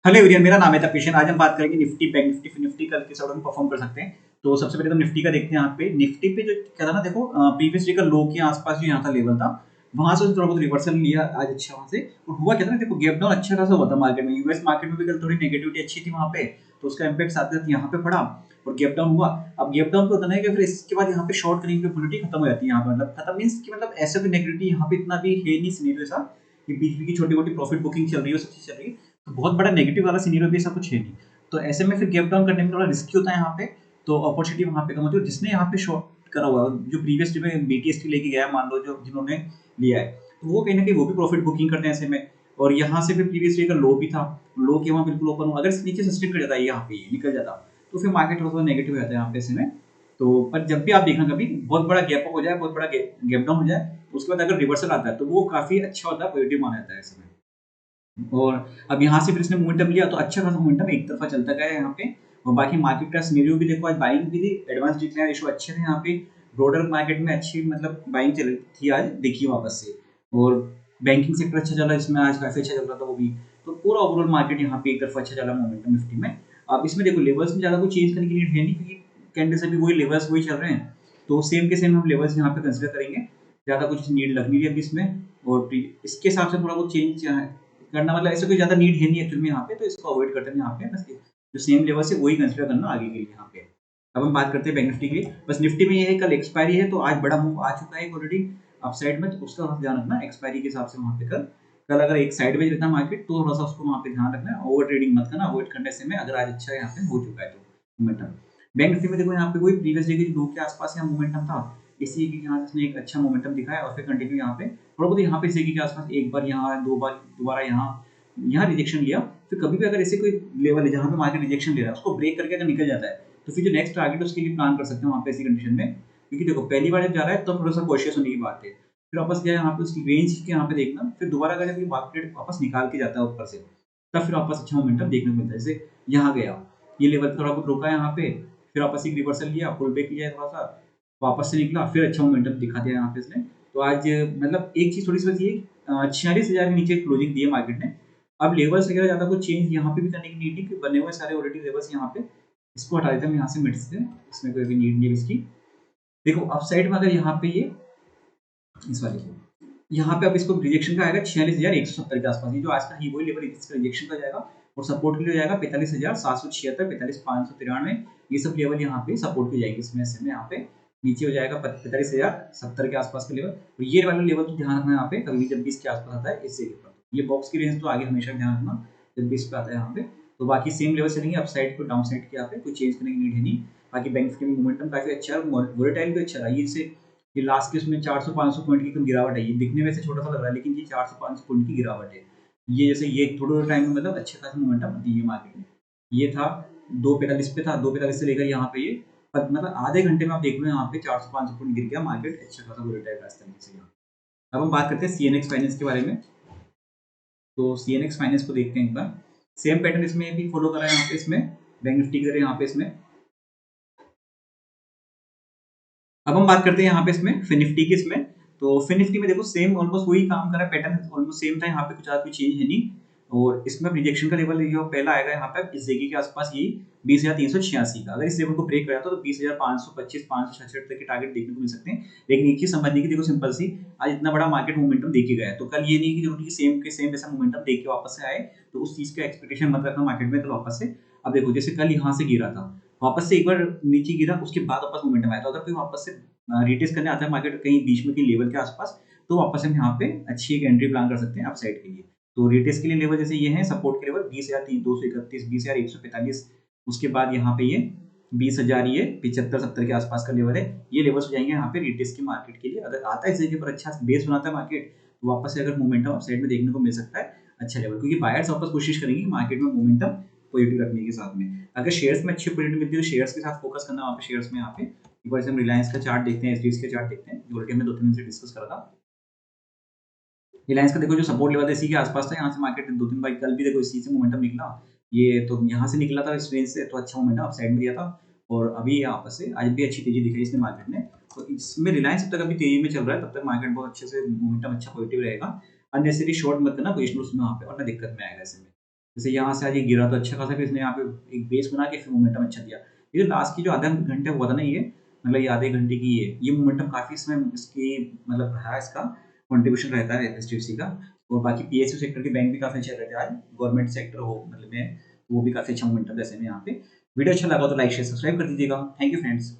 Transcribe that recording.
Hello everyone, मेरा नाम है तपीशन। आज हम बात करेंगे निफ्टी, बैंक निफ्टी, फिर निफ्टी कल किस ऑर्डर में परफॉर्म कर सकते हैं। तो सबसे पहले तो निफ्टी का देखते हैं। यहाँ पे निफ्टी पे जो क्या था ना, देखो प्रीवियस डे का लो के आसपास जो यहाँ था लेवल था, वहां से थोड़ा बहुत रिवर्सल लिया आज अच्छा वहां से। और हुआ क्या था ना, देखो गैप डाउन अच्छा खासा हुआ था मार्केट में। यूएस मार्केट में भी कल थोड़ी नेगेटिविटी अच्छी थी वहां पे, तो उसका इम्पैक्ट साथ साथ यहाँ पे पड़ा और गैप डाउन हुआ। अब गैप डाउन पे होता है कि फिर इसके बाद यहाँ पे शॉर्ट करने की पॉलिटी खत्म हो जाती है। यहाँ पे मतलब खत्म मीन्स कि मतलब ऐसे भी नेगेटिविटी यहाँ पे इतना भी है नहीं सिनेरियो ऐसा कि बीच बीच की छोटी मोटी प्रॉफिट बुकिंग चल रही है, सब चीज चल रही है। तो बहुत बड़ा नेगेटिव वाला सीनियर भी ऐसा कुछ है नहीं। तो ऐसे में फिर गैप डाउन करने में थोड़ा रिस्की होता है यहाँ पे। तो अपॉर्चुनिटी वहाँ पे कम होती है। जिसने यहाँ पे शॉर्ट करा हुआ है, जो प्रीवियस डे में बीटीएसटी लेके गया, मान लो जो जिन्होंने लिया है, तो वो कहीं ना कहीं वो भी प्रॉफिट बुकिंग करते हैं ऐसे में। और यहाँ से फिर प्रीवियस डे का लो भी था, लो के वहाँ बिल्कुल ओपन हुआ। अगर इसके नीचे सस्टेन कर जाता है यहाँ पे ये निकल जाता, तो फिर मार्केट थोड़ा सा नेगेटिव हो जाता है यहाँ पे ऐसे में। तो पर जब भी आप देखना, कभी बहुत बड़ा गैप अप हो जाए, बहुत बड़ा गैप डाउन हो जाए, उसके बाद अगर रिवर्सल आता है तो वो काफी अच्छा होता है, पॉजिटिव माना जाता है ऐसे में। और अब यहाँ से फिर इसने मोमेंटम लिया, तो अच्छा खासा मोमेंटम एक तरफा चलता गया है यहाँ पे। और बाकी मार्केट का सिनेरियो भी देखो, आज बाइंग भी थी, एडवांस डिक्लेयर रेशियो अच्छे थे यहाँ पे। ब्रॉडर मार्केट में अच्छी मतलब बाइंग चल रही थी आज, देखिए वापस से। और बैंकिंग सेक्टर अच्छा चला, इसमें आज काफी अच्छा चल रहा था वो भी। तो पूरा ओवरऑल मार्केट यहाँ पे एक तरफा अच्छा चला मोमेंटम निफ्टी में। अब इसमें देखो लेवल्स में ज्यादा कुछ चेंज करने की नीड है नहीं, क्योंकि कैंडल्स अभी वही लेवल्स वही चल रहे हैं। तो सेम के सेम हम लेवल्स यहाँ पे कंसिडर करेंगे, ज्यादा कुछ नीड लग नहीं रही अभी इसमें। और इसके हिसाब से थोड़ा बहुत चेंज करना, मतलब ऐसा कोई ज्यादा नीड है नहीं एक्चुअल में यहाँ पे, तो इसको अवॉइड करते हैं यहाँ पे। बस जो सेम लेवल से वही कंसिडर करना आगे के लिए यहाँ पे। अब हम बात करते हैं बैंक निफ्टी की। बस निफ्टी में ये है, कल एक्सपायरी है, तो आज बड़ा मूव आ चुका है ऑलरेडी अपसाइड में, तो उसका ध्यान रखना एक्सपायरी के हिसाब से वहाँ पे। कल कल अगर एक साइड में रहता मार्केट, तो थोड़ा सा उसको वहाँ पे ध्यान रखना है, ओवर ट्रेडिंग मत करना, अवॉइड करने से में। अगर आज अच्छा यहाँ पे हो चुका है तो मोमेंटम बैंक निफ्टी में देखो, यहाँ पे कोई प्रीवियस डे के लो के आसपास यहाँ मोमेंटम था, इसी के यहाँ इसने एक अच्छा मोमेंटम दिखाया और फिर कंटिन्यू यहाँ पे थोड़ा बहुत यहाँ पे इसी के आसपास एक बार यहाँ, दो बार दोबारा यहाँ यहाँ रिजेक्शन लिया। फिर कभी भी अगर ऐसे कोई लेवल है जहाँ पे मार्केट रिजेक्शन ले रहा है, उसको ब्रेक करके अगर निकल जाता है, तो फिर जो नेक्स्ट टारगेट है उसके लिए प्लान कर सकते हैं वहाँ पे ऐसी कंडीशन में। क्योंकि देखो पहली बार जब जा रहा है तो थोड़ा सा कॉशियस होने की बात है। फिर वापस गया यहाँ पे उसकी रेंज के यहाँ पे देखना, फिर दोबारा अगर जब मार्केट वापस निकाल के जाता है ऊपर से, तब फिर वापस अच्छा मोमेंटम देखने को मिलता है। जैसे यहाँ गया, ये लेवल थोड़ा बहुत रोका है यहाँ पे, फिर वापस एक रिवर्सल लिया, पुल बैक लिया थोड़ा सा, वापस से निकला, फिर अच्छा मोमेंटम दिखा दिया यहाँ पे इसने। तो आज मतलब एक चीज थोड़ी सी बची है, 46,000 के नीचे क्लोजिंग दी है मार्केट ने। अब लेवल्स वगैरह ज्यादा कुछ चेंज यहाँ पे भी करने की नीड नहीं, कि बने हुए सारे ऑलरेडी लेवल्स यहाँ पे, इसको हटा देता हूँ यहाँ से मिड से, इसमें कोई भी नीड नहीं है इसकी। देखो अप साइड में अगर यहाँ पे ये इस वाले को, यहाँ पे अब इसको रिजेक्शन का आएगा 46,170 के आसपास, ये जो आज का ही वही लेवल इसका रिजेक्शन का जाएगा। और सपोर्ट के लिए जाएगा 45,776, 45,593, ये सब लेवल यहाँ पे सपोर्ट की जाएगी इसमें से में। यहाँ पे नीचे हो जाएगा 45,070 के आसपास का लेवल। तो ये वाला लेवल तो ध्यान रखना यहाँ पे, कभी भी जब भी इसके आसपास आता है इससे ऊपर, ये बॉक्स की रेंज तो आगे हमेशा ध्यान रखना जब भी इस पे आता है यहाँ पे। तो बाकी सेम लेवल चलेंगे, अप साइड को डाउन साइड के यहाँ पे कोई चेंज करने की नीड है नहीं। बाकी बैंक के मोमेंटम काफी अच्छा है, वोलेटाइल भी अच्छा रहा है। ये लास्ट के उसमें 400-500 पॉइंट की कम गिरावट है। ये दिखने में से छोटा सा लग रहा है, लेकिन ये 400-500 पॉइंट की गिरावट है। ये जैसे ये थोड़े टाइम में मतलब अच्छे खासे मोमेंटम दी है मार्केट में। ये था 245 पे था, 245 से लेकर यहाँ पे ये मतलब आधे घंटे में आप देख लो यहाँ पे 400-500 पॉइंट गिर गया मार्केट, अच्छा खासा वोलेटाइल रहा इस तरीके से यहाँ। अब हम बात करते हैं सीएनएक्स फाइनेंस के बारे में। तो सीएनएक्स फाइनेंस को देखते हैं एक बार। सेम पैटर्न इसमें भी फॉलो करा है यहाँ पे, इसमें बैंक निफ्टी की तरह यहाँ पे इसमें। अब हम बात करते हैं यहाँ पे इसमें फिन निफ्टी की इसमें। तो फिन निफ्टी में देखो सेम ऑलमोस्ट वही काम कर रहा है, पैटर्न ऑलमोस्ट सेम था यहाँ पे, कुछ ज्यादा कोई चेंज है नहीं। और इसमें रिजेक्शन का लेवल जो पहला आएगा यहाँ पे इस जगह के आसपास, यही 20,386 का। अगर इस लेवल को ब्रेक कर जाता तो 20,525, 566 तक के टारगेट देखने को मिल सकते हैं। लेकिन एक चीज समझने की, देखो सिंपल सी, आज इतना बड़ा मार्केट मोमेंटम देखे गया है, तो कल ये नहीं कि जरूरी कि सेम के सेम ऐसा मोमेंटम देख के वापस से आए। तो उस चीज का एक्सपेक्टेशन मत रखना मार्केट में कल वापस से। अब देखो जैसे कल यहाँ से गिरा था, वापस से एक बार नीचे गिरा, उसके बाद वापस मोमेंटम आया, तो अगर कोई वापस से रिटेस्ट करने आता है मार्केट कहीं बीच में के लेवल के आसपास, तो वापस हम यहाँ पे अच्छी एक एंट्री प्लान कर सकते हैं अपसाइड के लिए। तो रिटेस्ट के लिए लेवल जैसे ये है, सपोर्ट के लेवल 20,231, 20,145, उसके बाद यहाँ पे ये 20,000, ये 75-70 के आसपास का लेवल है। ये लेवल्स हो जाएंगे यहाँ पे रिटेस्ट के मार्केट के लिए। अगर आता है इस जगह पर अच्छा बेस बनाता है मार्केट, तो वापस से अगर मोमेंटम अपसाइड में देखने को मिल सकता है अच्छा लेवल, क्योंकि बायर्स वापस कोशिश करेंगे मार्केट में मोमेंटम पॉजिटिव रखने के साथ में। अगर शेयर्स में अच्छी पॉजिटिव मिलती है तो शेयर्स के साथ फोकस करना वहाँ पे, शेयर्स में यहाँ पे एक बार हम रिलायंस का चार्ट देखते हैं, एचडीएफसी का चार्ट देखते हैं, जो ऑलरेडी हमने 2-3 दिन से डिस्कस करा था। रिलायंस का देखो जो सपोर्ट लेवल इसी के आसपास था, यहाँ से मार्केट 2-3 बार कल भी देखो इसी से मोमेंटम निकला। ये तो यहाँ से निकला था इस रेंज से, तो अच्छा मोमेंटम अपसाइड में दिया था। और अभी आपस से आज भी अच्छी तेजी दिखाई इसने मार्केट ने। तो इसमें रिलायंस जब तक अभी तेजी में चल रहा है, तब तक मार्केट बहुत अच्छे से मोमेंटम अच्छा पॉजिटिव रहेगा। अननेसेसरी शॉर्ट मत करना, पोजिशन उसमें वहाँ पे, और ना दिक्कत में आएगा ऐसे में। जैसे यहाँ से आज ये गिरा तो अच्छा खासा, फिर इसने यहाँ पे एक बेस बना के फिर मोमेंटम अच्छा दिया। ये जो लास्ट की जो आधा घंटे हुआ था ना, ये मतलब ये आधे घंटे की ये मोमेंटम काफ़ी इसमें इसकी मतलब रहा, इसका कंट्रीब्यूशन रहता है एचडीएफसी का। और बाकी पीएसयू सेक्टर के बैंक भी काफ़ी अच्छे रहे थे आज, गवर्नमेंट सेक्टर हो मतलब में वो भी काफ़ी अच्छा मोमेंटम जैसे में यहाँ पे। वीडियो अच्छा लगा तो लाइक शेयर सब्सक्राइब कर दीजिएगा। Thank you friends.